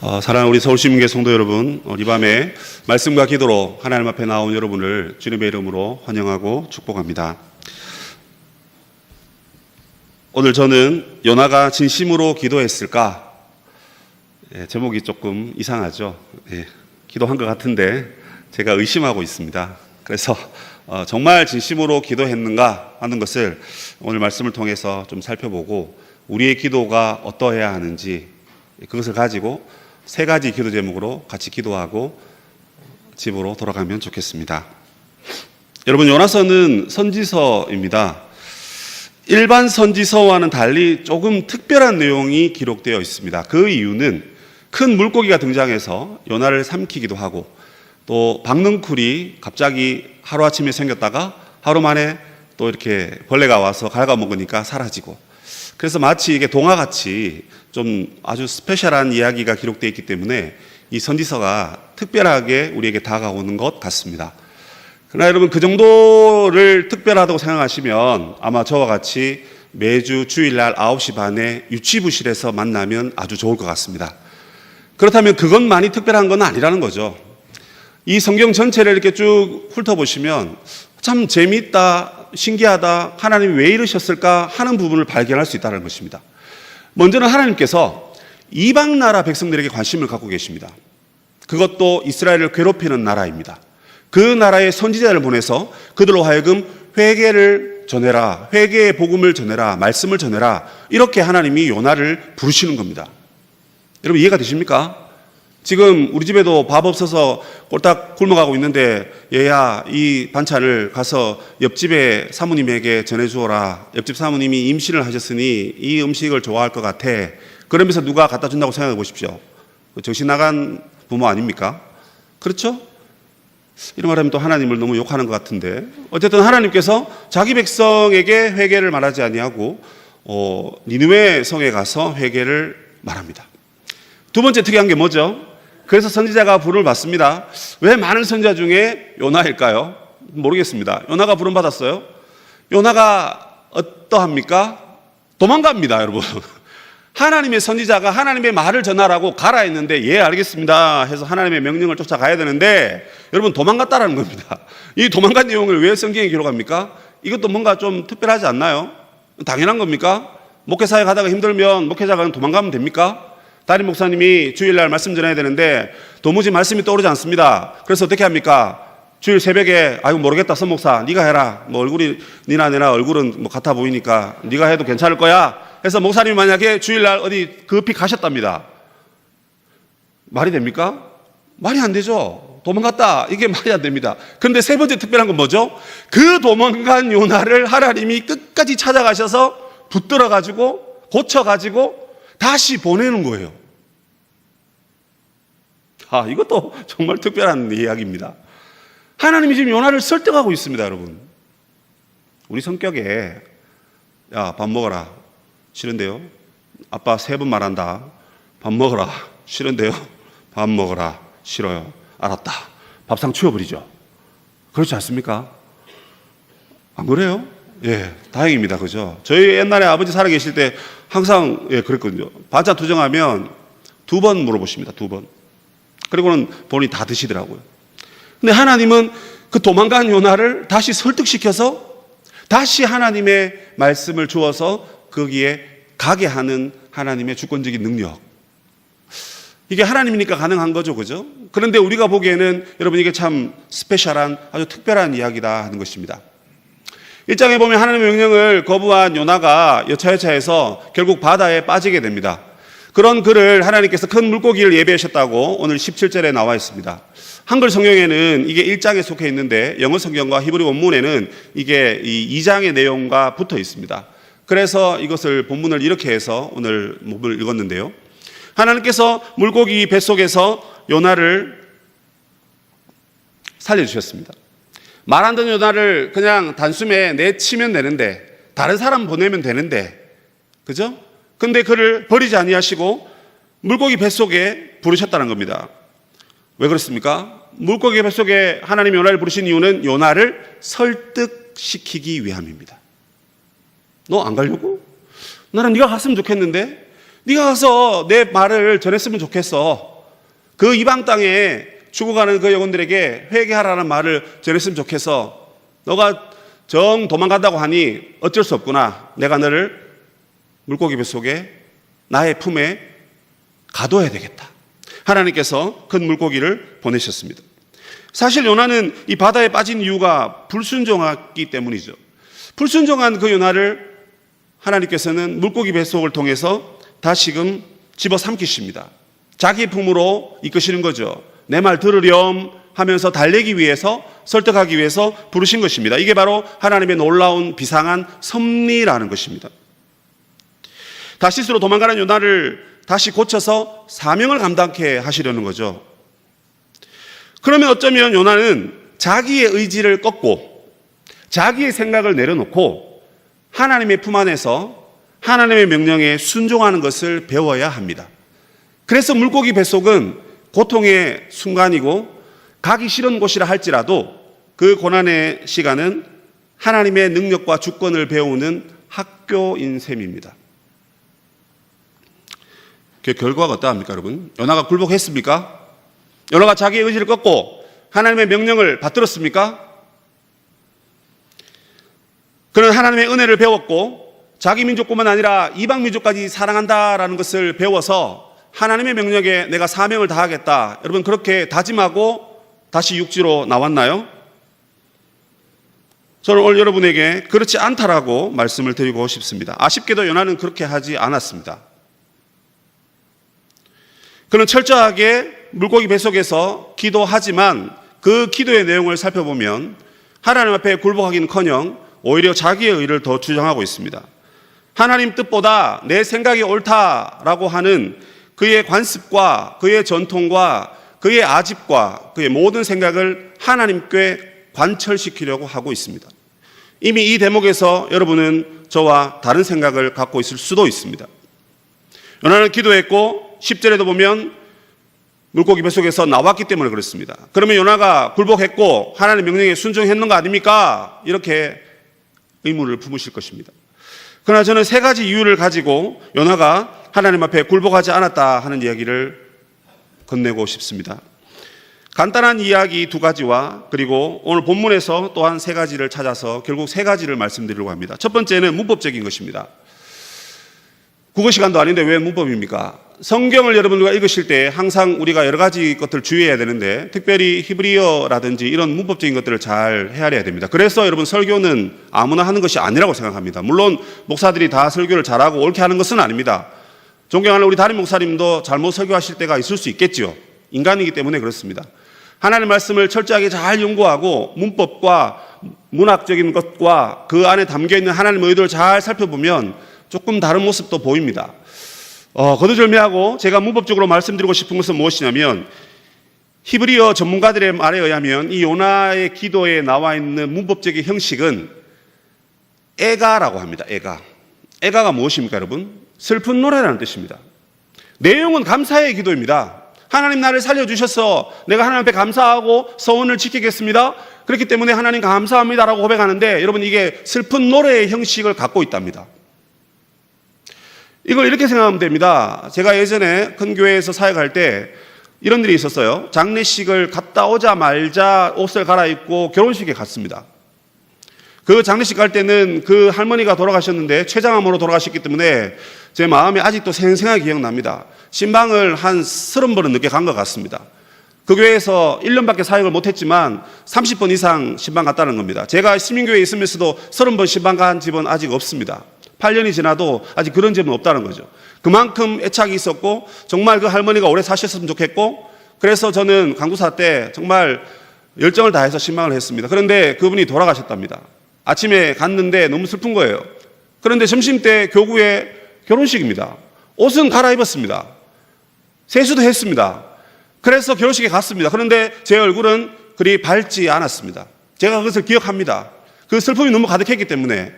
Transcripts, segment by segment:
사랑하는 우리 서울시민교회 성도 여러분, 이 밤에 말씀과 기도로 하나님 앞에 나온 여러분을 주님의 이름으로 환영하고 축복합니다. 오늘 저는 요나가 진심으로 기도했을까? 제목이 조금 이상하죠. 기도한 것 같은데 제가 의심하고 있습니다. 그래서 정말 진심으로 기도했는가 하는 것을 오늘 말씀을 통해서 좀 살펴보고 우리의 기도가 어떠해야 하는지 그것을 가지고 세 가지 기도 제목으로 같이 기도하고 집으로 돌아가면 좋겠습니다. 여러분, 요나서는 선지서입니다. 일반 선지서와는 달리 조금 특별한 내용이 기록되어 있습니다. 그 이유는 큰 물고기가 등장해서 요나를 삼키기도 하고 또 박넝쿨이 갑자기 하루아침에 생겼다가 하루 만에 또 이렇게 벌레가 와서 갉아먹으니까 사라지고, 그래서 마치 이게 동화같이 좀 아주 스페셜한 이야기가 기록되어 있기 때문에 이 선지서가 특별하게 우리에게 다가오는 것 같습니다. 그러나 여러분, 그 정도를 특별하다고 생각하시면 아마 저와 같이 매주 주일날 9시 반에 유치부실에서 만나면 아주 좋을 것 같습니다. 그렇다면 그것만이 특별한 건 아니라는 거죠. 이 성경 전체를 이렇게 쭉 훑어보시면 참 재미있다, 신기하다, 하나님이 왜 이러셨을까 하는 부분을 발견할 수 있다는 것입니다. 먼저는 하나님께서 이방 나라 백성들에게 관심을 갖고 계십니다. 그것도 이스라엘을 괴롭히는 나라입니다. 그 나라의 선지자를 보내서 그들로 하여금 회개를 전해라, 회개의 복음을 전해라, 말씀을 전해라, 이렇게 하나님이 요나를 부르시는 겁니다. 여러분, 이해가 되십니까? 지금 우리 집에도 밥 없어서 꼴딱 굶어가고 있는데, 얘야, 이 반찬을 가서 옆집에 사모님에게 전해주어라. 옆집 사모님이 임신을 하셨으니 이 음식을 좋아할 것 같아. 그러면서 누가 갖다 준다고 생각해 보십시오. 정신 나간 부모 아닙니까? 그렇죠? 이런 말하면 또 하나님을 너무 욕하는 것 같은데, 어쨌든 하나님께서 자기 백성에게 회개를 말하지 아니하고 니느웨 성에 가서 회개를 말합니다. 두 번째 특이한 게 뭐죠? 그래서 선지자가 부름을 받습니다. 왜 많은 선지자 중에 요나일까요? 모르겠습니다. 요나가 부름 받았어요. 요나가 어떠합니까? 도망갑니다, 여러분. 하나님의 선지자가 하나님의 말을 전하라고 가라 했는데, 예, 알겠습니다 해서 하나님의 명령을 쫓아가야 되는데, 여러분, 도망갔다라는 겁니다. 이 도망간 내용을 왜 성경에 기록합니까? 이것도 뭔가 좀 특별하지 않나요? 당연한 겁니까? 목회사에 가다가 힘들면 목회자가 도망가면 됩니까? 담임 목사님이 주일날 말씀 전해야 되는데 도무지 말씀이 떠오르지 않습니다. 그래서 어떻게 합니까? 주일 새벽에 아이고 모르겠다, 선 목사 네가 해라. 뭐 얼굴이 니나 내나 얼굴은 뭐 같아 보이니까 네가 해도 괜찮을 거야. 해서 목사님이 만약에 주일날 어디 급히 가셨답니다. 말이 됩니까? 말이 안 되죠. 도망갔다, 이게 말이 안 됩니다. 그런데 세 번째 특별한 건 뭐죠? 그 도망간 요나를 하나님이 끝까지 찾아가셔서 붙들어가지고 고쳐가지고 다시 보내는 거예요. 이것도 정말 특별한 이야기입니다. 하나님이 지금 요나를 설득하고 있습니다, 여러분. 우리 성격에, 야, 밥 먹어라. 싫은데요? 아빠 3번 말한다. 밥 먹어라. 싫은데요? 밥 먹어라. 싫어요. 알았다. 밥상 치워버리죠. 그렇지 않습니까? 안 그래요? 예, 다행입니다. 그죠? 저희 옛날에 아버지 살아계실 때 항상 그랬거든요. 반찬 투정하면 2번 물어보십니다. 2번. 그리고는 본인이 다 드시더라고요. 근데 하나님은 그 도망간 요나를 다시 설득시켜서 다시 하나님의 말씀을 주어서 거기에 가게 하는 하나님의 주권적인 능력. 이게 하나님이니까 가능한 거죠. 그죠? 그런데 우리가 보기에는 여러분, 이게 참 스페셜한 아주 특별한 이야기다 하는 것입니다. 1장에 보면 하나님의 명령을 거부한 요나가 여차여차해서 결국 바다에 빠지게 됩니다. 그런 그를 하나님께서 큰 물고기를 예비하셨다고 오늘 17절에 나와 있습니다. 한글 성경에는 이게 1장에 속해 있는데 영어 성경과 히브리 원문에는 이게 이 2장의 내용과 붙어 있습니다. 그래서 이것을 본문을 이렇게 해서 오늘 본문을 읽었는데요. 하나님께서 물고기 뱃속에서 요나를 살려주셨습니다. 말 안 듣는 요나를 그냥 단숨에 내치면 되는데, 다른 사람 보내면 되는데, 그죠? 근데 그를 버리지 아니하시고 물고기 뱃속에 부르셨다는 겁니다. 왜 그렇습니까? 물고기 뱃속에 하나님이 요나를 부르신 이유는 요나를 설득시키기 위함입니다. 너 안 가려고? 나는 네가 갔으면 좋겠는데? 네가 가서 내 말을 전했으면 좋겠어. 그 이방 땅에 죽어가는 그 영혼들에게 회개하라는 말을 전했으면 좋겠어. 너가 정 도망간다고 하니 어쩔 수 없구나. 내가 너를 물고기 뱃속에 나의 품에 가둬야 되겠다. 하나님께서 큰 물고기를 보내셨습니다. 사실 요나는 이 바다에 빠진 이유가 불순종했기 때문이죠. 불순종한 그 요나를 하나님께서는 물고기 뱃속을 통해서 다시금 집어삼키십니다. 자기 품으로 이끄시는 거죠. 내 말 들으렴 하면서 달래기 위해서, 설득하기 위해서 부르신 것입니다. 이게 바로 하나님의 놀라운 비상한 섭리라는 것입니다. 다시스로 도망가는 요나를 다시 고쳐서 사명을 감당케 하시려는 거죠. 그러면 어쩌면 요나는 자기의 의지를 꺾고 자기의 생각을 내려놓고 하나님의 품 안에서 하나님의 명령에 순종하는 것을 배워야 합니다. 그래서 물고기 뱃속은 고통의 순간이고 가기 싫은 곳이라 할지라도 그 고난의 시간은 하나님의 능력과 주권을 배우는 학교인 셈입니다. 그 결과가 어떠합니까, 여러분? 요나가 굴복했습니까? 요나가 자기의 의지를 꺾고 하나님의 명령을 받들었습니까? 그는 하나님의 은혜를 배웠고 자기 민족뿐만 아니라 이방 민족까지 사랑한다라는 것을 배워서 하나님의 명령에 내가 사명을 다하겠다. 여러분 그렇게 다짐하고 다시 육지로 나왔나요? 저는 오늘 여러분에게 그렇지 않다라고 말씀을 드리고 싶습니다. 아쉽게도 요나는 그렇게 하지 않았습니다. 그는 철저하게 물고기 뱃속에서 기도하지만 그 기도의 내용을 살펴보면 하나님 앞에 굴복하기는커녕 오히려 자기의 의를 더 주장하고 있습니다. 하나님 뜻보다 내 생각이 옳다라고 하는 그의 관습과 그의 전통과 그의 아집과 그의 모든 생각을 하나님께 관철시키려고 하고 있습니다. 이미 이 대목에서 여러분은 저와 다른 생각을 갖고 있을 수도 있습니다. 요나는 기도했고 10절에도 보면 물고기 뱃속에서 나왔기 때문에 그렇습니다. 그러면 요나가 굴복했고 하나님의 명령에 순종했는 거 아닙니까? 이렇게 의문을 품으실 것입니다. 그러나 저는 세 가지 이유를 가지고 요나가 하나님 앞에 굴복하지 않았다 하는 이야기를 건네고 싶습니다. 간단한 이야기 두 가지와 그리고 오늘 본문에서 또한 세 가지를 찾아서 결국 세 가지를 말씀드리려고 합니다. 첫 번째는 문법적인 것입니다. 국어 시간도 아닌데 왜 문법입니까? 성경을 여러분들과 읽으실 때 항상 우리가 여러 가지 것들을 주의해야 되는데 특별히 히브리어라든지 이런 문법적인 것들을 잘 헤아려야 됩니다. 그래서 여러분 설교는 아무나 하는 것이 아니라고 생각합니다. 물론 목사들이 다 설교를 잘하고 옳게 하는 것은 아닙니다. 존경하는 우리 담임 목사님도 잘못 설교하실 때가 있을 수 있겠죠. 인간이기 때문에 그렇습니다. 하나님의 말씀을 철저하게 잘 연구하고 문법과 문학적인 것과 그 안에 담겨있는 하나님의 의도를 잘 살펴보면 조금 다른 모습도 보입니다. 거두절미하고 제가 문법적으로 말씀드리고 싶은 것은 무엇이냐면 히브리어 전문가들의 말에 의하면 이 요나의 기도에 나와 있는 문법적인 형식은 애가라고 합니다. 애가가 무엇입니까, 여러분? 슬픈 노래라는 뜻입니다. 내용은 감사의 기도입니다. 하나님 나를 살려주셔서 내가 하나님 앞에 감사하고 서원을 지키겠습니다. 그렇기 때문에 하나님 감사합니다라고 고백하는데 여러분 이게 슬픈 노래의 형식을 갖고 있답니다. 이걸 이렇게 생각하면 됩니다. 제가 예전에 큰 교회에서 사역할 때 이런 일이 있었어요. 장례식을 갔다 오자마자 옷을 갈아입고 결혼식에 갔습니다. 그 장례식 갈 때는 그 할머니가 돌아가셨는데 췌장암으로 돌아가셨기 때문에 제 마음에 아직도 생생하게 기억납니다. 신방을 한 30번은 늦게 간 것 같습니다. 그 교회에서 1년밖에 사역을 못했지만 30번 이상 신방 갔다는 겁니다. 제가 시민교회에 있으면서도 30번 신방 간 집은 아직 없습니다. 8년이 지나도 아직 그런 집은 없다는 거죠. 그만큼 애착이 있었고 정말 그 할머니가 오래 사셨으면 좋겠고 그래서 저는 강구사 때 정말 열정을 다해서 신방을 했습니다. 그런데 그분이 돌아가셨답니다. 아침에 갔는데 너무 슬픈 거예요. 그런데 점심때 교구에 결혼식입니다. 옷은 갈아입었습니다. 세수도 했습니다. 그래서 결혼식에 갔습니다. 그런데 제 얼굴은 그리 밝지 않았습니다. 제가 그것을 기억합니다. 그 슬픔이 너무 가득했기 때문에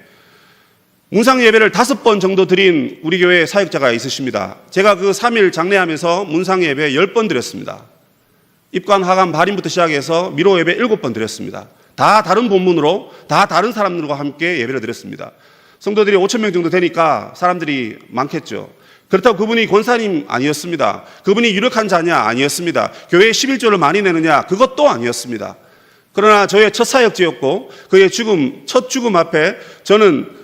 문상 예배를 5번 정도 드린 우리 교회 사역자가 있으십니다. 제가 그 3일 장례하면서 문상 예배 10번 드렸습니다. 입관, 하관, 발인부터 시작해서 미로 예배 7번 드렸습니다. 다 다른 본문으로 다 다른 사람들과 함께 예배를 드렸습니다. 성도들이 5,000명 정도 되니까 사람들이 많겠죠. 그렇다고 그분이 권사님 아니었습니다. 그분이 유력한 자냐? 아니었습니다. 교회에 11조를 많이 내느냐? 그것도 아니었습니다. 그러나 저의 첫 사역지였고 그의 첫 죽음 앞에 저는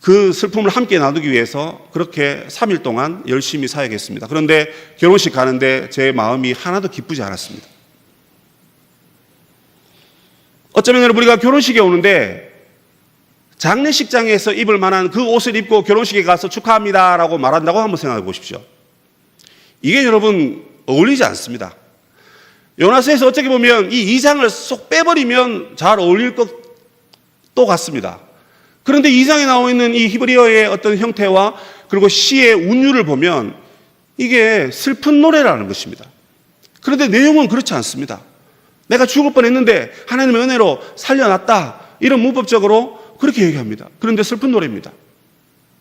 그 슬픔을 함께 나누기 위해서 그렇게 3일 동안 열심히 사역했습니다. 그런데 결혼식 가는데 제 마음이 하나도 기쁘지 않았습니다. 어쩌면 여러분, 우리가 결혼식에 오는데 장례식장에서 입을 만한 그 옷을 입고 결혼식에 가서 축하합니다라고 말한다고 한번 생각해 보십시오. 이게 여러분 어울리지 않습니다. 요나서에서 어떻게 보면 이 2장을 쏙 빼버리면 잘 어울릴 것도 같습니다. 그런데 2장에 나와 있는 이 히브리어의 어떤 형태와 그리고 시의 운율을 보면 이게 슬픈 노래라는 것입니다. 그런데 내용은 그렇지 않습니다. 내가 죽을 뻔했는데 하나님의 은혜로 살려놨다, 이런 문법적으로 그렇게 얘기합니다. 그런데 슬픈 노래입니다.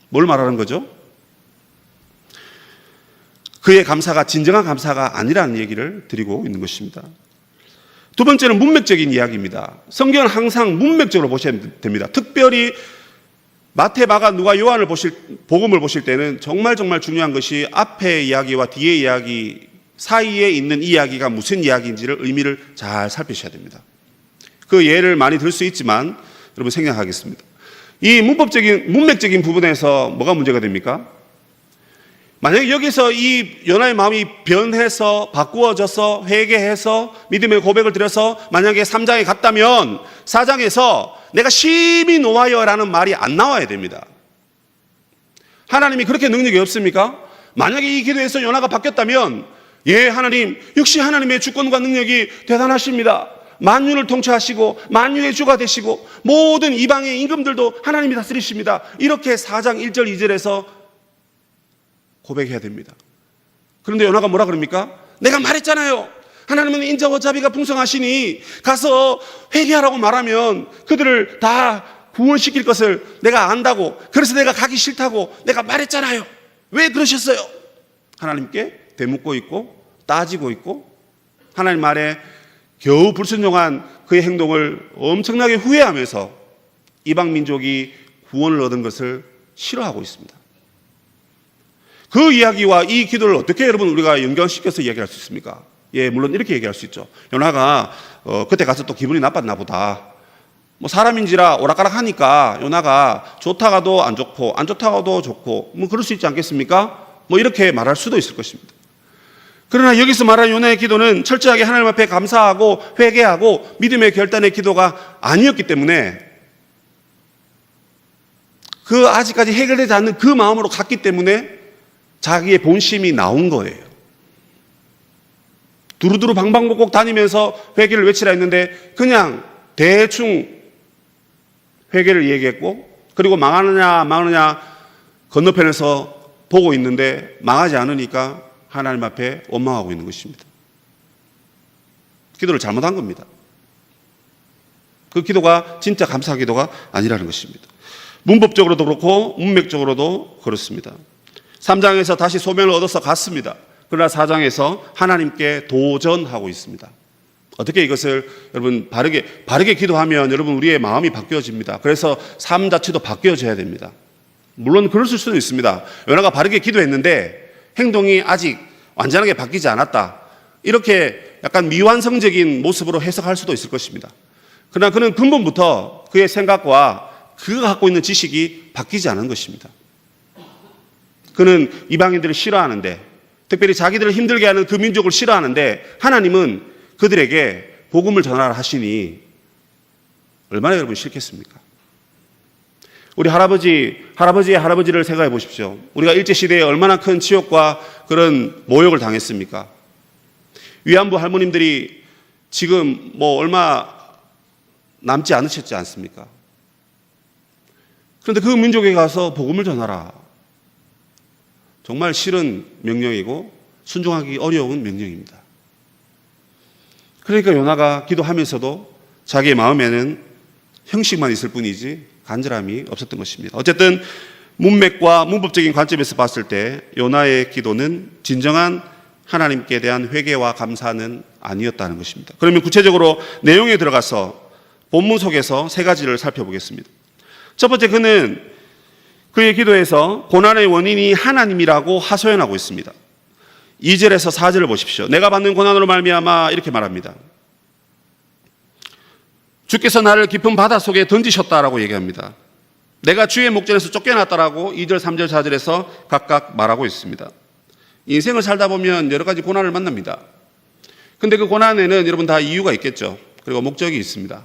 뭘 말하는 거죠? 그의 감사가 진정한 감사가 아니라는 얘기를 드리고 있는 것입니다. 두 번째는 문맥적인 이야기입니다. 성경은 항상 문맥적으로 보셔야 됩니다. 특별히 마태, 마가, 누가, 요한을 복음을 보실 때는 정말 중요한 것이 앞의 이야기와 뒤의 이야기 사이에 있는 이야기가 무슨 이야기인지를 의미를 잘 살피셔야 됩니다. 그 예를 많이 들 수 있지만 여러분 생략하겠습니다. 이 문맥적인 부분에서 뭐가 문제가 됩니까? 만약에 여기서 이 요나의 마음이 변해서 바꾸어져서 회개해서 믿음의 고백을 드려서 만약에 3장에 갔다면 4장에서 내가 심히 노하여라는 말이 안 나와야 됩니다. 하나님이 그렇게 능력이 없습니까? 만약에 이 기도에서 요나가 바뀌었다면, 예, 하나님, 역시 하나님의 주권과 능력이 대단하십니다. 만유를 통치하시고 만유의 주가 되시고 모든 이방의 임금들도 하나님이 다스리십니다. 이렇게 4장 1절 2절에서 고백해야 됩니다. 그런데 요나가 뭐라 그럽니까? 내가 말했잖아요. 하나님은 인자와 자비가 풍성하시니 가서 회개하라고 말하면 그들을 다 구원시킬 것을 내가 안다고, 그래서 내가 가기 싫다고 내가 말했잖아요. 왜 그러셨어요? 하나님께 되묻고 있고 따지고 있고 하나님 말에 겨우 불순종한 그의 행동을 엄청나게 후회하면서 이방 민족이 구원을 얻은 것을 싫어하고 있습니다. 그 이야기와 이 기도를 어떻게 여러분 우리가 연결시켜서 이야기할 수 있습니까? 예, 물론 이렇게 얘기할 수 있죠. 요나가 그때 가서 또 기분이 나빴나 보다. 뭐 사람인지라 오락가락 하니까 요나가 좋다가도 안 좋고 안 좋다가도 좋고 뭐 그럴 수 있지 않겠습니까? 뭐 이렇게 말할 수도 있을 것입니다. 그러나 여기서 말하는 요나의 기도는 철저하게 하나님 앞에 감사하고 회개하고 믿음의 결단의 기도가 아니었기 때문에, 그 아직까지 해결되지 않는 그 마음으로 갔기 때문에 자기의 본심이 나온 거예요. 두루두루 방방곡곡 다니면서 회개를 외치라 했는데 그냥 대충 회개를 얘기했고, 그리고 망하느냐 건너편에서 보고 있는데 망하지 않으니까 하나님 앞에 원망하고 있는 것입니다. 기도를 잘못한 겁니다. 그 기도가 진짜 감사 기도가 아니라는 것입니다. 문법적으로도 그렇고 문맥적으로도 그렇습니다. 3장에서 다시 소명을 얻어서 갔습니다. 그러나 4장에서 하나님께 도전하고 있습니다. 어떻게 이것을 여러분 바르게 기도하면 여러분 우리의 마음이 바뀌어집니다. 그래서 삶 자체도 바뀌어져야 됩니다. 물론 그럴 수도 있습니다. 요나가 바르게 기도했는데 행동이 아직 완전하게 바뀌지 않았다, 이렇게 약간 미완성적인 모습으로 해석할 수도 있을 것입니다. 그러나 그는 근본부터 그의 생각과 그가 갖고 있는 지식이 바뀌지 않은 것입니다. 그는 이방인들을 싫어하는데, 특별히 자기들을 힘들게 하는 그 민족을 싫어하는데 하나님은 그들에게 복음을 전하라 하시니 얼마나 여러분 싫겠습니까? 우리 할아버지의 할아버지를 생각해 보십시오. 우리가 일제시대에 얼마나 큰 치욕과 그런 모욕을 당했습니까? 위안부 할머님들이 지금 뭐 얼마 남지 않으셨지 않습니까? 그런데 그 민족에 가서 복음을 전하라. 정말 싫은 명령이고 순종하기 어려운 명령입니다. 그러니까 요나가 기도하면서도 자기의 마음에는 형식만 있을 뿐이지 간절함이 없었던 것입니다. 어쨌든 문맥과 문법적인 관점에서 봤을 때 요나의 기도는 진정한 하나님께 대한 회개와 감사는 아니었다는 것입니다. 그러면 구체적으로 내용에 들어가서 본문 속에서 세 가지를 살펴보겠습니다. 첫 번째, 그는 그의 기도에서 고난의 원인이 하나님이라고 하소연하고 있습니다. 2절에서 4절을 보십시오. 내가 받는 고난으로 말미암아 이렇게 말합니다. 주께서 나를 깊은 바다 속에 던지셨다라고 얘기합니다. 내가 주의 목전에서 쫓겨났다라고 2절, 3절, 4절에서 각각 말하고 있습니다. 인생을 살다 보면 여러 가지 고난을 만납니다. 근데 그 고난에는 여러분 다 이유가 있겠죠. 그리고 목적이 있습니다.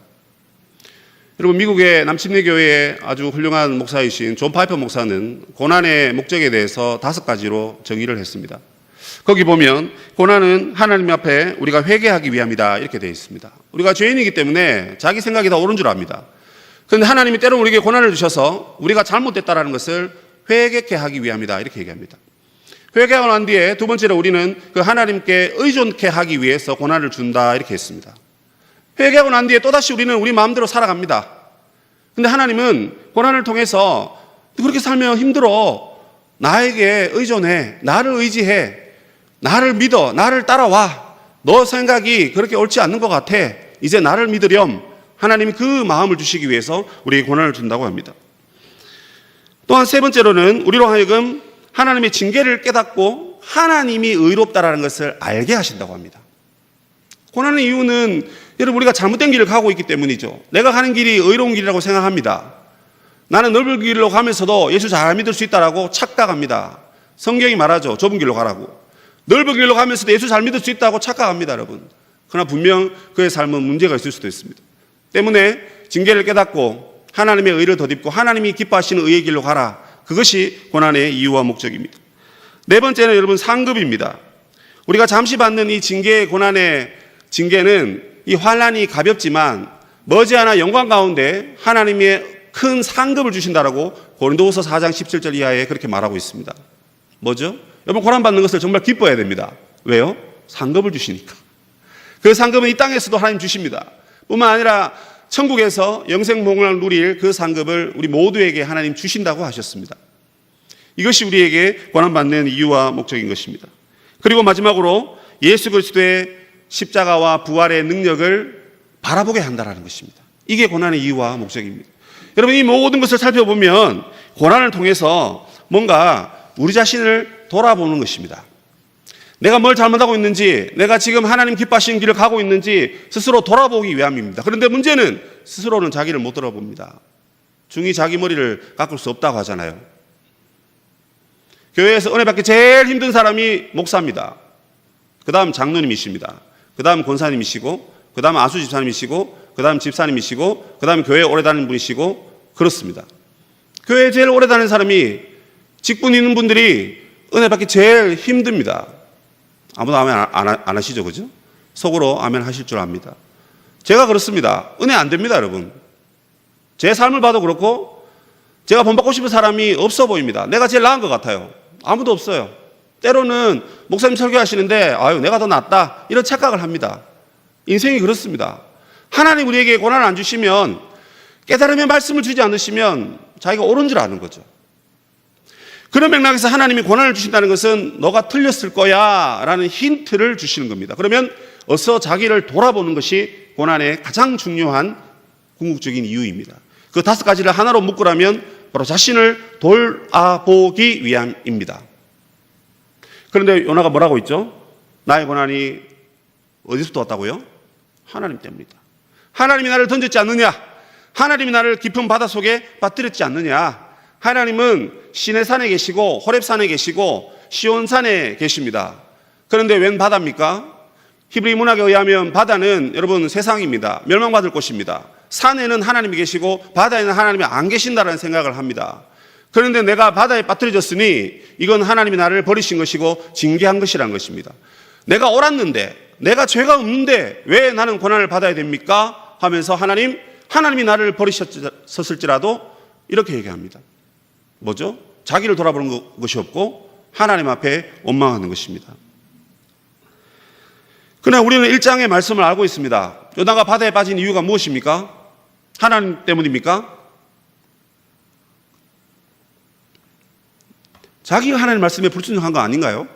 여러분, 미국의 남침내 교회의 아주 훌륭한 목사이신 존 파이퍼 목사는 고난의 목적에 대해서 5가지로 정의를 했습니다. 거기 보면 고난은 하나님 앞에 우리가 회개하기 위함이다 이렇게 되어 있습니다. 우리가 죄인이기 때문에 자기 생각이 다 옳은 줄 압니다. 그런데 하나님이 때로 우리에게 고난을 주셔서 우리가 잘못됐다라는 것을 회개케 하기 위함이다 이렇게 얘기합니다. 회개하고 난 뒤에 두 번째로 우리는 그 하나님께 의존케 하기 위해서 고난을 준다 이렇게 했습니다. 회개하고 난 뒤에 또다시 우리는 우리 마음대로 살아갑니다. 근데 하나님은 고난을 통해서 그렇게 살면 힘들어. 나에게 의존해. 나를 의지해. 나를 믿어. 나를 따라와. 너 생각이 그렇게 옳지 않는 것 같아. 이제 나를 믿으렴. 하나님이 그 마음을 주시기 위해서 우리에게 고난을 준다고 합니다. 또한 세 번째로는 우리로 하여금 하나님의 징계를 깨닫고 하나님이 의롭다라는 것을 알게 하신다고 합니다. 고난의 이유는 여러분 우리가 잘못된 길을 가고 있기 때문이죠. 내가 가는 길이 의로운 길이라고 생각합니다. 나는 넓은 길로 가면서도 예수 잘 믿을 수 있다라고 착각합니다. 성경이 말하죠. 좁은 길로 가라고. 넓은 길로 가면서도 예수 잘 믿을 수 있다고 착각합니다, 여러분. 그러나 분명 그의 삶은 문제가 있을 수도 있습니다. 때문에 징계를 깨닫고 하나님의 의를 덧입고 하나님이 기뻐하시는 의의 길로 가라. 그것이 고난의 이유와 목적입니다. 네 번째는 여러분 상급입니다. 우리가 잠시 받는 이 징계의 고난의 징계는 이 환난이 가볍지만 머지않아 영광 가운데 하나님의 큰 상급을 주신다라고 고린도후서 4장 17절 이하에 그렇게 말하고 있습니다. 뭐죠? 여러분 고난 받는 것을 정말 기뻐해야 됩니다. 왜요? 상급을 주시니까. 그 상급은 이 땅에서도 하나님 주십니다. 뿐만 아니라 천국에서 영생복락을 누릴 그 상급을 우리 모두에게 하나님 주신다고 하셨습니다. 이것이 우리에게 고난받는 이유와 목적인 것입니다. 그리고 마지막으로 예수 그리스도의 십자가와 부활의 능력을 바라보게 한다는 것입니다. 이게 고난의 이유와 목적입니다. 여러분 이 모든 것을 살펴보면 고난을 통해서 뭔가 우리 자신을 돌아보는 것입니다. 내가 뭘 잘못하고 있는지, 내가 지금 하나님 기뻐하시는 길을 가고 있는지 스스로 돌아보기 위함입니다. 그런데 문제는 스스로는 자기를 못 돌아봅니다. 중이 자기 머리를 깎을 수 없다고 하잖아요. 교회에서 은혜 받기 제일 힘든 사람이 목사입니다. 그 다음 장로님이십니다. 그 다음 권사님이시고, 그 다음 아수 집사님이시고, 그 다음 집사님이시고, 그 다음 교회에 오래 다니는 분이시고, 그렇습니다. 교회에 제일 오래 다니는 사람이 직분 있는 분들이 은혜 받기 제일 힘듭니다. 아무도 아멘 안 하시죠, 그죠? 속으로 아멘 하실 줄 압니다. 제가 그렇습니다. 은혜 안 됩니다, 여러분. 제 삶을 봐도 그렇고, 제가 본받고 싶은 사람이 없어 보입니다. 내가 제일 나은 것 같아요. 아무도 없어요. 때로는 목사님 설교하시는데, 아유, 내가 더 낫다. 이런 착각을 합니다. 인생이 그렇습니다. 하나님 우리에게 고난을 안 주시면, 깨달으면 말씀을 주지 않으시면, 자기가 옳은 줄 아는 거죠. 그런 맥락에서 하나님이 고난을 주신다는 것은 너가 틀렸을 거야 라는 힌트를 주시는 겁니다. 그러면 어서 자기를 돌아보는 것이 고난의 가장 중요한 궁극적인 이유입니다. 그 5가지를 하나로 묶으라면 바로 자신을 돌아보기 위함입니다. 그런데 요나가 뭐라고 있죠? 나의 고난이 어디서부터 왔다고요? 하나님 때문이다. 하나님이 나를 던졌지 않느냐? 하나님이 나를 깊은 바다 속에 빠뜨렸지 않느냐? 하나님은 시내산에 계시고 호렙산에 계시고 시온산에 계십니다. 그런데 웬 바다입니까? 히브리 문학에 의하면 바다는 여러분 세상입니다. 멸망받을 곳입니다. 산에는 하나님이 계시고 바다에는 하나님이 안 계신다는 생각을 합니다. 그런데 내가 바다에 빠뜨려졌으니 이건 하나님이 나를 버리신 것이고 징계한 것이라는 것입니다. 내가 옳았는데, 내가 죄가 없는데 왜 나는 고난을 받아야 됩니까? 하면서 하나님이 나를 버리셨을지라도 이렇게 얘기합니다. 뭐죠? 자기를 돌아보는 것이 없고 하나님 앞에 원망하는 것입니다. 그러나 우리는 1장의 말씀을 알고 있습니다. 요나가 바다에 빠진 이유가 무엇입니까? 하나님 때문입니까? 자기가 하나님 말씀에 불순종한 거 아닌가요?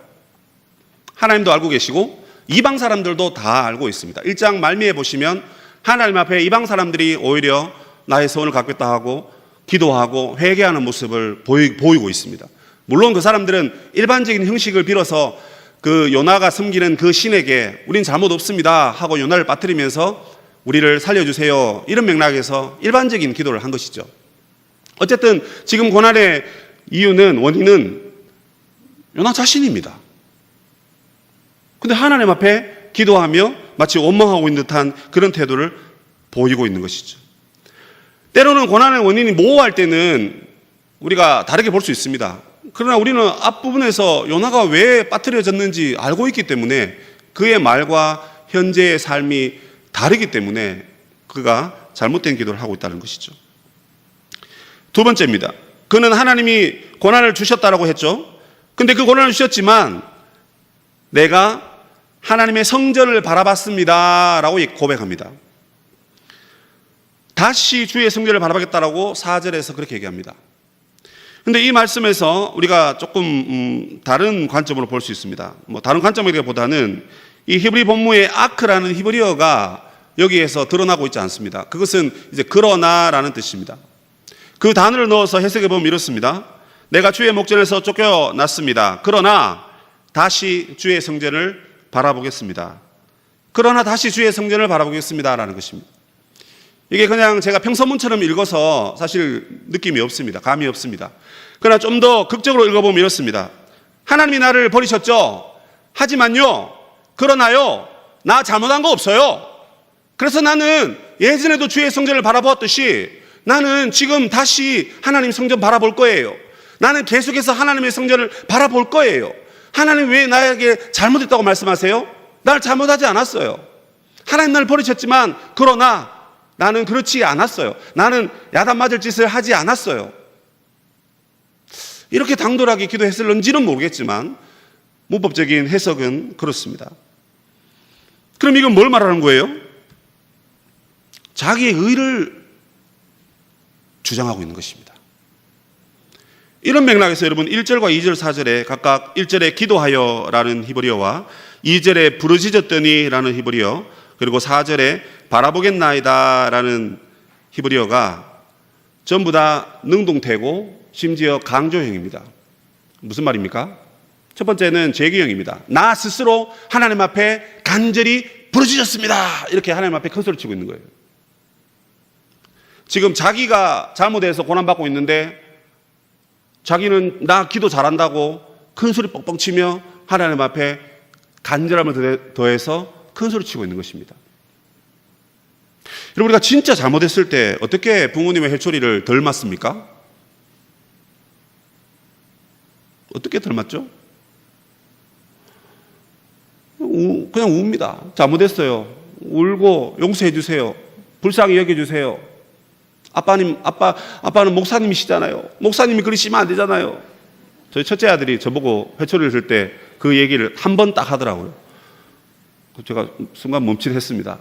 하나님도 알고 계시고 이방 사람들도 다 알고 있습니다. 1장 말미에 보시면 하나님 앞에 이방 사람들이 오히려 나의 소원을 갚겠다 하고 기도하고 회개하는 모습을 보이고 있습니다. 물론 그 사람들은 일반적인 형식을 빌어서 그 요나가 섬기는 그 신에게 우린 잘못 없습니다 하고 요나를 빠뜨리면서 우리를 살려주세요 이런 맥락에서 일반적인 기도를 한 것이죠. 어쨌든 지금 고난의 원인은 요나 자신입니다. 근데 하나님 앞에 기도하며 마치 원망하고 있는 듯한 그런 태도를 보이고 있는 것이죠. 때로는 고난의 원인이 모호할 때는 우리가 다르게 볼 수 있습니다. 그러나 우리는 앞부분에서 요나가 왜 빠뜨려졌는지 알고 있기 때문에 그의 말과 현재의 삶이 다르기 때문에 그가 잘못된 기도를 하고 있다는 것이죠. 두 번째입니다. 그는 하나님이 고난을 주셨다라고 했죠. 근데 그 고난을 주셨지만 내가 하나님의 성전을 바라봤습니다 라고 고백합니다. 다시 주의 성전을 바라보겠다라고 4절에서 그렇게 얘기합니다. 근데 이 말씀에서 우리가 조금 다른 관점으로 볼 수 있습니다. 다른 관점이기보다는 이 히브리 본무의 아크라는 히브리어가 여기에서 드러나고 있지 않습니다. 그것은 이제 그러나라는 뜻입니다. 그 단어를 넣어서 해석해 보면 이렇습니다. 내가 주의 목전에서 쫓겨났습니다. 그러나 다시 주의 성전을 바라보겠습니다. 그러나 다시 주의 성전을 바라보겠습니다라는 것입니다. 이게 그냥 제가 평서문처럼 읽어서 사실 느낌이 없습니다. 감이 없습니다. 그러나 좀 더 극적으로 읽어보면 이렇습니다. 하나님이 나를 버리셨죠? 하지만요, 그러나요, 나 잘못한 거 없어요. 그래서 나는 예전에도 주의 성전을 바라보았듯이 나는 지금 다시 하나님 성전 바라볼 거예요. 나는 계속해서 하나님의 성전을 바라볼 거예요. 하나님 왜 나에게 잘못했다고 말씀하세요? 날 잘못하지 않았어요. 하나님 나를 버리셨지만 그러나 나는 그렇지 않았어요. 나는 야단 맞을 짓을 하지 않았어요. 이렇게 당돌하게 기도했을는지는 모르겠지만 문법적인 해석은 그렇습니다. 그럼 이건 뭘 말하는 거예요? 자기의 의를 주장하고 있는 것입니다. 이런 맥락에서 여러분 1절과 2절 4절에 각각 1절에 기도하여라는 히브리어와 2절에 부르짖었더니라는 히브리어 그리고 4절에 바라보겠나이다라는 히브리어가 전부 다 능동태고 심지어 강조형입니다. 무슨 말입니까? 첫 번째는 제기형입니다. 나 스스로 하나님 앞에 간절히 부르짖었습니다. 이렇게 하나님 앞에 큰 소리 치고 있는 거예요. 지금 자기가 잘못해서 고난받고 있는데 자기는 나 기도 잘한다고 큰 소리 뻥뻥 치며 하나님 앞에 간절함을 더해서 큰 소리 치고 있는 것입니다. 여러분, 우리가 진짜 잘못했을 때 어떻게 부모님의 헬초리를 덜 맞습니까? 어떻게 덜 맞죠? 그냥 웁니다. 잘못했어요. 울고 용서해 주세요. 불쌍히 여겨주세요. 아빠는 목사님이시잖아요. 목사님이 그러시면 안 되잖아요. 저희 첫째 아들이 저보고 회초리를 들 때 그 얘기를 한 번 딱 하더라고요. 제가 순간 멈칫했습니다.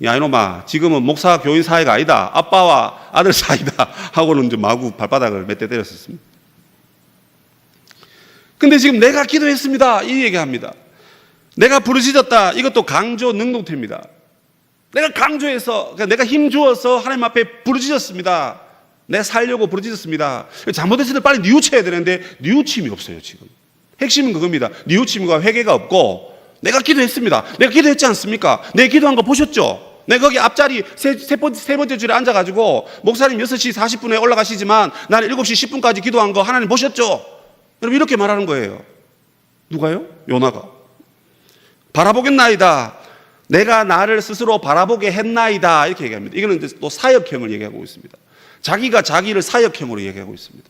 야, 이놈아, 지금은 목사 교인 사이가 아니다. 아빠와 아들 사이다. 하고는 좀 마구 발바닥을 몇 대 때렸었습니다. 근데 지금 내가 기도했습니다. 이 얘기합니다. 내가 부르짖었다. 이것도 강조 능동태입니다. 내가 강조해서, 내가 힘주어서 하나님 앞에 부르짖었습니다. 내 살려고 부르짖었습니다. 잘못했을 때 빨리 뉘우쳐야 되는데 뉘우침이 없어요, 지금. 핵심은 그겁니다. 뉘우침과 회개가 없고 내가 기도했습니다. 내가 기도했지 않습니까? 내 기도한 거 보셨죠? 내가 거기 앞자리 세 번째 줄에 앉아가지고 목사님 6시 40분에 올라가시지만 나는 7시 10분까지 기도한 거 하나님 보셨죠? 여러분, 이렇게 말하는 거예요. 누가요? 요나가. 바라보겠나이다. 내가 나를 스스로 바라보게 했나이다. 이렇게 얘기합니다. 이거는 이제 또 사역형을 얘기하고 있습니다. 자기가 자기를 사역형으로 얘기하고 있습니다.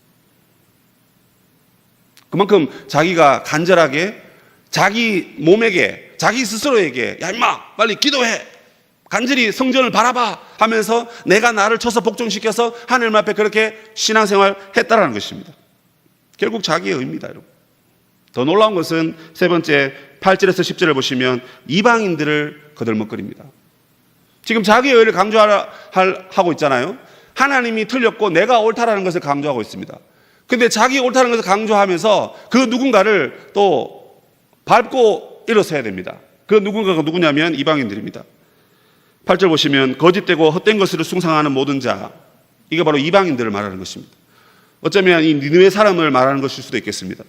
그만큼 자기가 간절하게 자기 몸에게, 자기 스스로에게, 야, 임마, 빨리 기도해. 간절히 성전을 바라봐. 하면서 내가 나를 쳐서 복종시켜서 하나님 앞에 그렇게 신앙생활 했다라는 것입니다. 결국 자기의 의입니다, 여러분. 더 놀라운 것은 세 번째 8절에서 10절을 보시면 이방인들을 거들먹거립니다. 지금 자기의 의를 강조하고 있잖아요. 하나님이 틀렸고 내가 옳다라는 것을 강조하고 있습니다. 근데 자기 옳다는 것을 강조하면서 그 누군가를 또 밟고 일어서야 됩니다. 그 누군가가 누구냐면 이방인들입니다. 8절 보시면 거짓되고 헛된 것으로 숭상하는 모든 자, 이게 바로 이방인들을 말하는 것입니다. 어쩌면 이 니느웨 사람을 말하는 것일 수도 있겠습니다.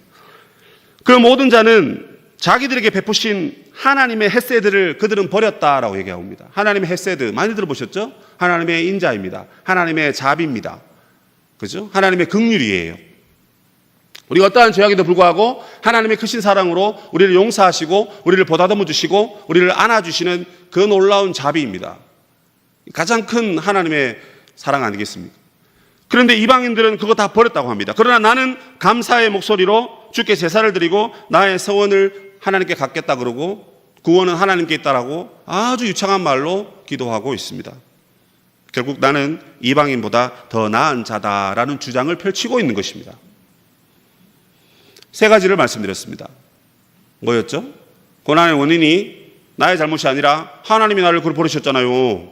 그 모든 자는 자기들에게 베푸신 하나님의 헤세드를 그들은 버렸다라고 얘기합니다. 하나님의 헤세드 많이 들어보셨죠? 하나님의 인자입니다. 하나님의 자비입니다. 그죠? 하나님의 긍휼이에요. 우리가 어떠한 죄악에도 불구하고 하나님의 크신 사랑으로 우리를 용서하시고 우리를 보다듬어 주시고 우리를 안아주시는 그 놀라운 자비입니다. 가장 큰 하나님의 사랑 아니겠습니까? 그런데 이방인들은 그거 다 버렸다고 합니다. 그러나 나는 감사의 목소리로 주께 제사를 드리고 나의 서원을 하나님께 갖겠다 그러고 구원은 하나님께 있다라고 아주 유창한 말로 기도하고 있습니다. 결국 나는 이방인보다 더 나은 자다라는 주장을 펼치고 있는 것입니다. 세 가지를 말씀드렸습니다. 뭐였죠? 고난의 원인이 나의 잘못이 아니라 하나님이 나를 그렇게 버리셨잖아요.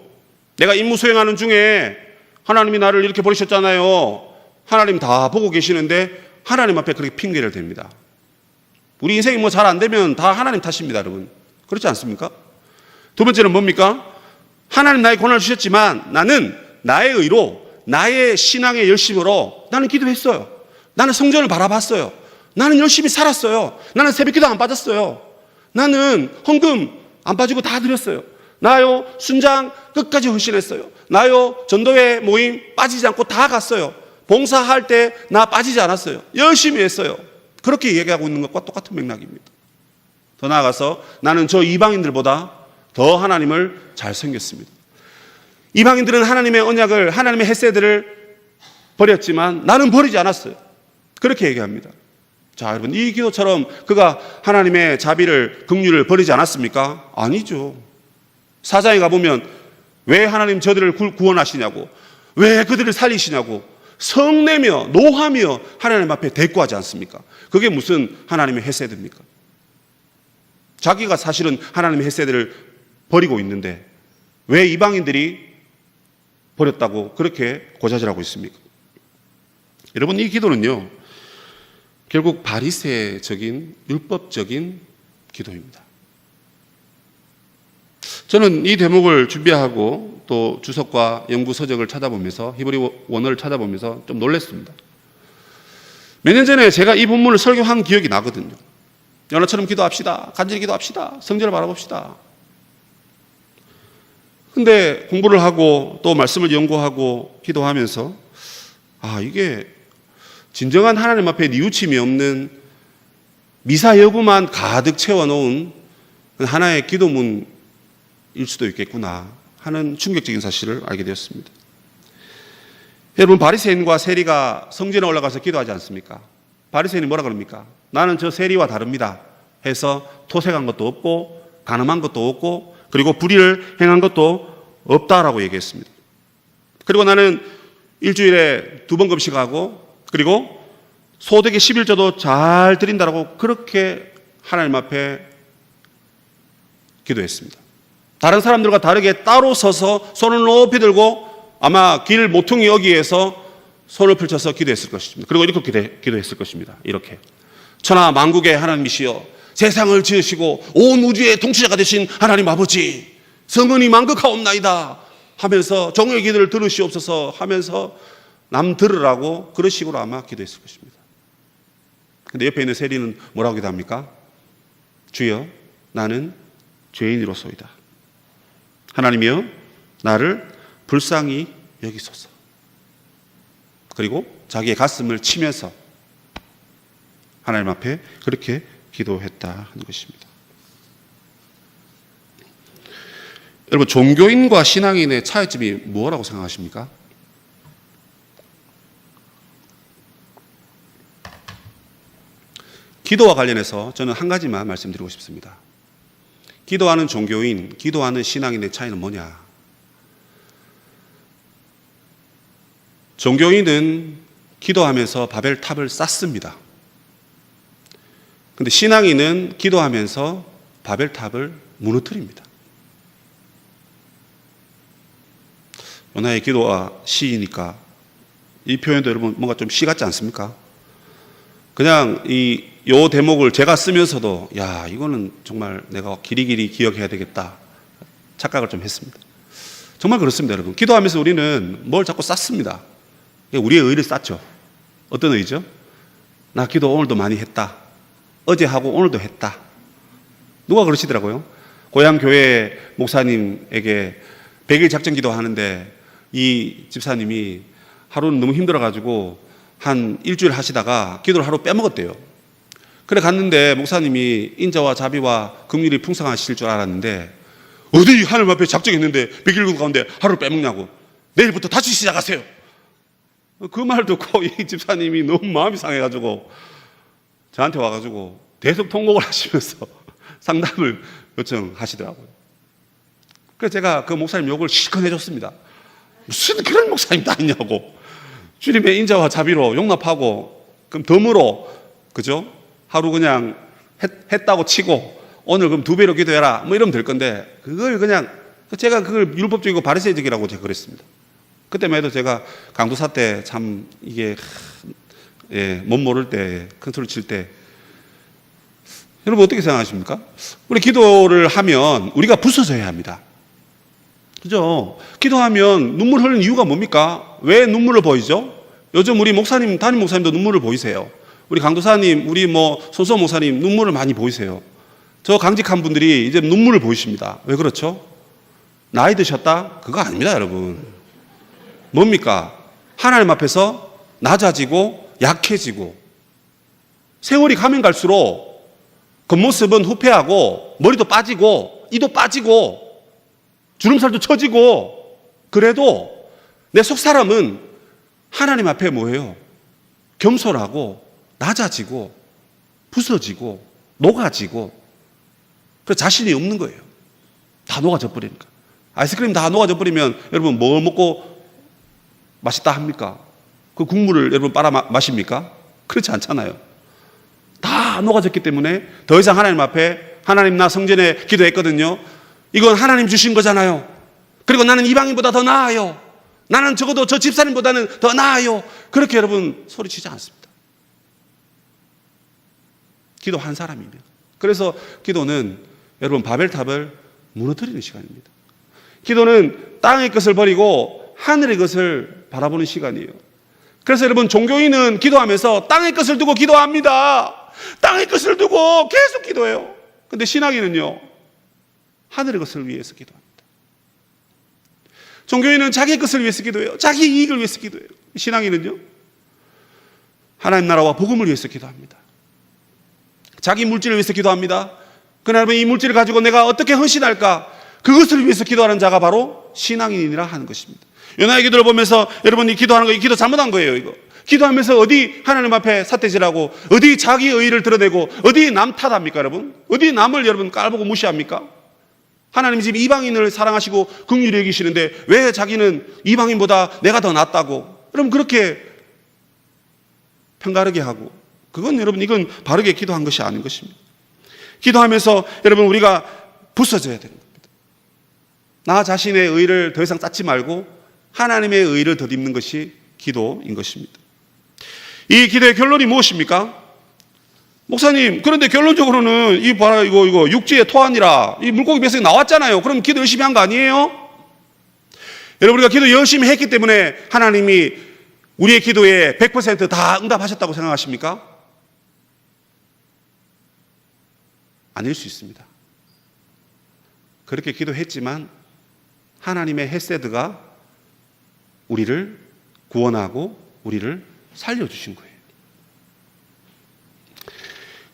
내가 임무 수행하는 중에 하나님이 나를 이렇게 버리셨잖아요. 하나님 다 보고 계시는데 하나님 앞에 그렇게 핑계를 댑니다. 우리 인생이 뭐 잘 안 되면 다 하나님 탓입니다, 여러분. 그렇지 않습니까? 두 번째는 뭡니까? 하나님 나의 고난을 주셨지만 나는 나의 의로, 나의 신앙의 열심으로 나는 기도했어요. 나는 성전을 바라봤어요. 나는 열심히 살았어요. 나는 새벽기도 안 빠졌어요. 나는 헌금 안 빠지고 다 드렸어요. 나요 순장 끝까지 헌신했어요. 나요 전도회 모임 빠지지 않고 다 갔어요. 봉사할 때 나 빠지지 않았어요. 열심히 했어요. 그렇게 얘기하고 있는 것과 똑같은 맥락입니다. 더 나아가서 나는 저 이방인들보다 더 하나님을 잘 섬겼습니다. 이방인들은 하나님의 언약을, 하나님의 헤세드를 버렸지만 나는 버리지 않았어요. 그렇게 얘기합니다. 자, 여러분, 이 기도처럼 그가 하나님의 자비를, 긍휼을 버리지 않았습니까? 아니죠. 사장에 가보면 왜 하나님 저들을 구원하시냐고, 왜 그들을 살리시냐고 성내며 노하며 하나님 앞에 대꾸하지 않습니까? 그게 무슨 하나님의 헤세드입니까? 자기가 사실은 하나님의 헤세드를 버리고 있는데 왜 이방인들이 버렸다고 그렇게 고자질하고 있습니까? 여러분, 이 기도는요 결국 바리새적인 율법적인 기도입니다. 저는 이 대목을 준비하고 또 주석과 연구 서적을 찾아보면서 히브리 원어를 찾아보면서 좀 놀랐습니다. 몇 년 전에 제가 이 본문을 설교한 기억이 나거든요. 연하처럼 기도합시다. 간절히 기도합시다. 성전을 바라봅시다. 근데 공부를 하고 또 말씀을 연구하고 기도하면서 이게 진정한 하나님 앞에 뉘우침이 없는 미사 여구만 가득 채워놓은 하나의 기도문일 수도 있겠구나 하는 충격적인 사실을 알게 되었습니다. 여러분, 바리새인과 세리가 성전에 올라가서 기도하지 않습니까? 바리새인이 뭐라 그럽니까? 나는 저 세리와 다릅니다 해서 토색한 것도 없고 간음한 것도 없고 그리고 불의를 행한 것도 없다라고 얘기했습니다. 그리고 나는 일주일에 2번 금식하고 그리고 소득의 11조도 잘 드린다라고 그렇게 하나님 앞에 기도했습니다. 다른 사람들과 다르게 따로 서서 손을 높이 들고 아마 길 모퉁이 여기에서 손을 펼쳐서 기도했을 것입니다. 그리고 이렇게 기도했을 것입니다. 이렇게 천하 만국의 하나님이시여, 세상을 지으시고 온 우주의 통치자가 되신 하나님 아버지, 성은이 만극하옵나이다 하면서 종의 기도를 들으시옵소서 하면서 남 들으라고 그런 식으로 아마 기도했을 것입니다. 근데 옆에 있는 세리는 뭐라고 기도합니까? 주여, 나는 죄인이로소이다. 하나님이여, 나를 불쌍히 여기소서. 그리고 자기의 가슴을 치면서 하나님 앞에 그렇게 기도했다 하는 것입니다. 여러분, 종교인과 신앙인의 차이점이 뭐라고 생각하십니까? 기도와 관련해서 저는 한 가지만 말씀드리고 싶습니다. 기도하는 종교인, 기도하는 신앙인의 차이는 뭐냐? 종교인은 기도하면서 바벨탑을 쌓습니다. 근데 신앙인은 기도하면서 바벨탑을 무너뜨립니다. 요나의 기도와 시이니까 이 표현도 여러분 뭔가 좀 시 같지 않습니까? 그냥 요 대목을 제가 쓰면서도 이거는 정말 내가 길이길이 기억해야 되겠다 착각을 좀 했습니다. 정말 그렇습니다, 여러분. 기도하면서 우리는 뭘 자꾸 쌓습니다. 우리의 의를 쌓죠. 어떤 의죠? 나 기도 오늘도 많이 했다. 어제 하고 오늘도 했다. 누가 그러시더라고요. 고향 교회 목사님에게 100일 작전 기도 하는데 이 집사님이 하루는 너무 힘들어가지고 한 일주일 하시다가 기도를 하루 빼먹었대요. 그래 갔는데 목사님이 인자와 자비와 긍휼이 풍성하실 줄 알았는데 어디 하나님 앞에 작정했는데 100일 기도 가운데 하루를 빼먹냐고. 내일부터 다시 시작하세요. 그 말 듣고 이 집사님이 너무 마음이 상해가지고 저한테 와가지고 대속 통곡을 하시면서 상담을 요청하시더라고요. 그래서 제가 그 목사님 욕을 실컷 해줬습니다. 무슨 그런 목사님 다 있냐고. 주님의 인자와 자비로 용납하고 그럼 덤으로 그죠? 하루 그냥 했다고 치고 오늘 그럼 2배로 기도해라 뭐 이러면 될 건데 그걸 그냥 제가 그걸 율법적이고 바리새적이라고 제가 그랬습니다. 그때만 해도 제가 강도사 때 참 이게 못 모를 때 큰 소리 칠 때 여러분 어떻게 생각하십니까? 우리 기도를 하면 우리가 부서져야 합니다. 그죠? 기도하면 눈물 흘리는 이유가 뭡니까? 왜 눈물을 보이죠? 요즘 우리 목사님, 담임 목사님도 눈물을 보이세요. 우리 강도사님, 우리 손수호 목사님 눈물을 많이 보이세요. 저 강직한 분들이 이제 눈물을 보이십니다. 왜 그렇죠? 나이 드셨다? 그거 아닙니다, 여러분. 뭡니까? 하나님 앞에서 낮아지고 약해지고 세월이 가면 갈수록 겉모습은 후패하고 머리도 빠지고 이도 빠지고 주름살도 처지고 그래도 내 속사람은 하나님 앞에 뭐예요? 겸손하고 낮아지고 부서지고 녹아지고 그래서 자신이 없는 거예요. 다 녹아져 버리니까. 아이스크림 다 녹아져 버리면 여러분 뭐 먹고 맛있다 합니까? 그 국물을 여러분 빨아 마십니까? 그렇지 않잖아요. 다 녹아졌기 때문에 더 이상 하나님 앞에 하나님 나 성전에 기도했거든요. 이건 하나님 주신 거잖아요. 그리고 나는 이방인보다 더 나아요. 나는 적어도 저 집사님보다는 더 나아요. 그렇게 여러분 소리치지 않습니다. 기도한 사람이면. 그래서 기도는 여러분 바벨탑을 무너뜨리는 시간입니다. 기도는 땅의 것을 버리고 하늘의 것을 바라보는 시간이에요. 그래서 여러분 종교인은 기도하면서 땅의 것을 두고 기도합니다. 땅의 것을 두고 계속 기도해요. 근데 신앙인은요 하늘의 것을 위해서 기도합니다. 종교인은 자기 것을 위해서 기도해요. 자기 이익을 위해서 기도해요. 신앙인은요 하나님 나라와 복음을 위해서 기도합니다. 자기 물질을 위해서 기도합니다. 그날은 이 물질을 가지고 내가 어떻게 헌신할까? 그것을 위해서 기도하는 자가 바로 신앙인이라 하는 것입니다. 요나의 기도를 보면서 여러분이 기도하는 거 이 기도 잘못한 거예요. 이거 기도하면서 어디 하나님 앞에 삿대질하고 어디 자기 의의를 드러내고 어디 남 탓합니까? 여러분 어디 남을 여러분 깔보고 무시합니까? 하나님 지금 이방인을 사랑하시고 긍휼히 여기시는데 왜 자기는 이방인보다 내가 더 낫다고 여러분 그렇게 편가르게 하고 그건 여러분 이건 바르게 기도한 것이 아닌 것입니다. 기도하면서 여러분 우리가 부서져야 되는 겁니다. 나 자신의 의의를 더 이상 쌓지 말고 하나님의 의의를 덧입는 것이 기도인 것입니다. 이 기도의 결론이 무엇입니까? 목사님, 그런데 결론적으로는 이 봐라 이거 육지의 토한이라 이 물고기 뱃속에 나왔잖아요. 그럼 기도 열심히 한 거 아니에요? 여러분 우리가 기도 열심히 했기 때문에 하나님이 우리의 기도에 100% 다 응답하셨다고 생각하십니까? 아닐 수 있습니다. 그렇게 기도했지만 하나님의 헤세드가 우리를 구원하고 우리를 살려주신 거예요.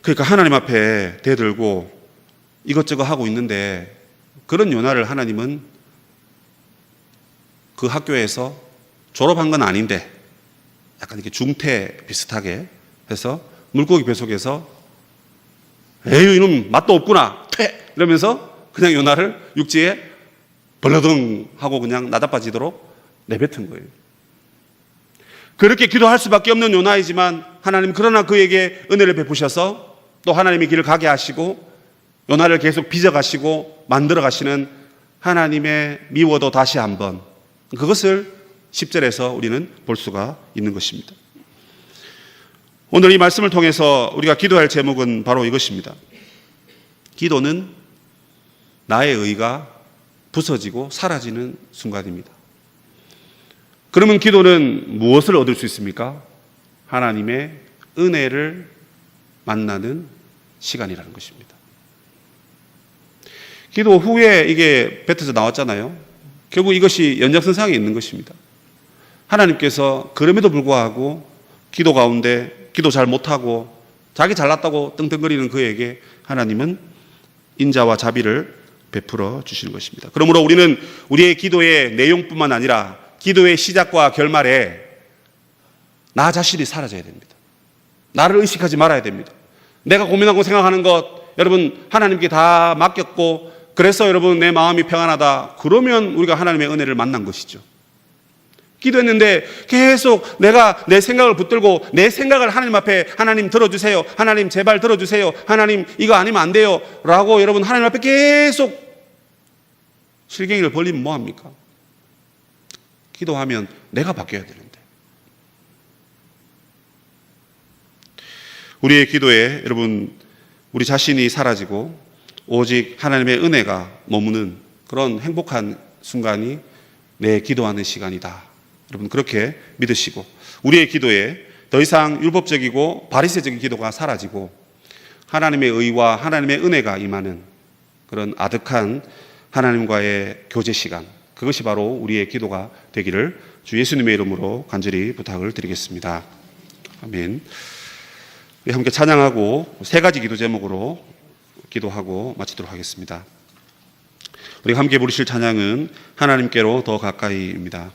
그러니까 하나님 앞에 대들고 이것저것 하고 있는데 그런 요나를 하나님은 그 학교에서 졸업한 건 아닌데 약간 이렇게 중퇴 비슷하게 해서 물고기 뱃속에서 에휴 이놈 맛도 없구나 퇴 이러면서 그냥 요나를 육지에 벌러덩 하고 그냥 나다빠지도록 내뱉은 거예요. 그렇게 기도할 수밖에 없는 요나이지만 하나님 그러나 그에게 은혜를 베푸셔서 또 하나님의 길을 가게 하시고 요나를 계속 빚어가시고 만들어가시는 하나님의 미워도 다시 한번 그것을 10절에서 우리는 볼 수가 있는 것입니다. 오늘 이 말씀을 통해서 우리가 기도할 제목은 바로 이것입니다. 기도는 나의 의가 부서지고 사라지는 순간입니다. 그러면 기도는 무엇을 얻을 수 있습니까? 하나님의 은혜를 만나는 시간이라는 것입니다. 기도 후에 이게 뱉어져 나왔잖아요. 결국 이것이 연장선상에 있는 것입니다. 하나님께서 그럼에도 불구하고 기도 가운데 기도 잘 못하고 자기 잘났다고 떵떵거리는 그에게 하나님은 인자와 자비를 베풀어 주시는 것입니다. 그러므로 우리는 우리의 기도의 내용뿐만 아니라 기도의 시작과 결말에 나 자신이 사라져야 됩니다. 나를 의식하지 말아야 됩니다. 내가 고민하고 생각하는 것 여러분 하나님께 다 맡겼고 그래서 여러분 내 마음이 평안하다. 그러면 우리가 하나님의 은혜를 만난 것이죠. 기도했는데 계속 내가 내 생각을 붙들고 내 생각을 하나님 앞에 하나님 들어주세요. 하나님 제발 들어주세요. 하나님 이거 아니면 안 돼요. 라고 여러분 하나님 앞에 계속 실갱이를 벌리면 뭐합니까? 기도하면 내가 바뀌어야 되는데. 우리의 기도에 여러분 우리 자신이 사라지고 오직 하나님의 은혜가 머무는 그런 행복한 순간이 내 기도하는 시간이다. 여러분 그렇게 믿으시고 우리의 기도에 더 이상 율법적이고 바리새적인 기도가 사라지고 하나님의 의와 하나님의 은혜가 임하는 그런 아득한 하나님과의 교제 시간, 그것이 바로 우리의 기도가 되기를 주 예수님의 이름으로 간절히 부탁을 드리겠습니다. 아멘. 우리 함께 찬양하고 세 가지 기도 제목으로 기도하고 마치도록 하겠습니다. 우리가 함께 부르실 찬양은 하나님께로 더 가까이입니다.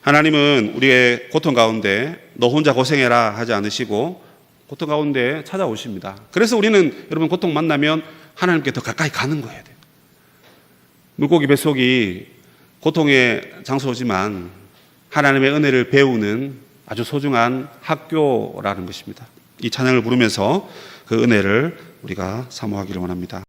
하나님은 우리의 고통 가운데 너 혼자 고생해라 하지 않으시고 고통 가운데 찾아오십니다. 그래서 우리는 여러분 고통 만나면 하나님께 더 가까이 가는 거예요. 물고기 뱃속이 고통의 장소지만 하나님의 은혜를 배우는 아주 소중한 학교라는 것입니다. 이 찬양을 부르면서 그 은혜를 우리가 사모하기를 원합니다.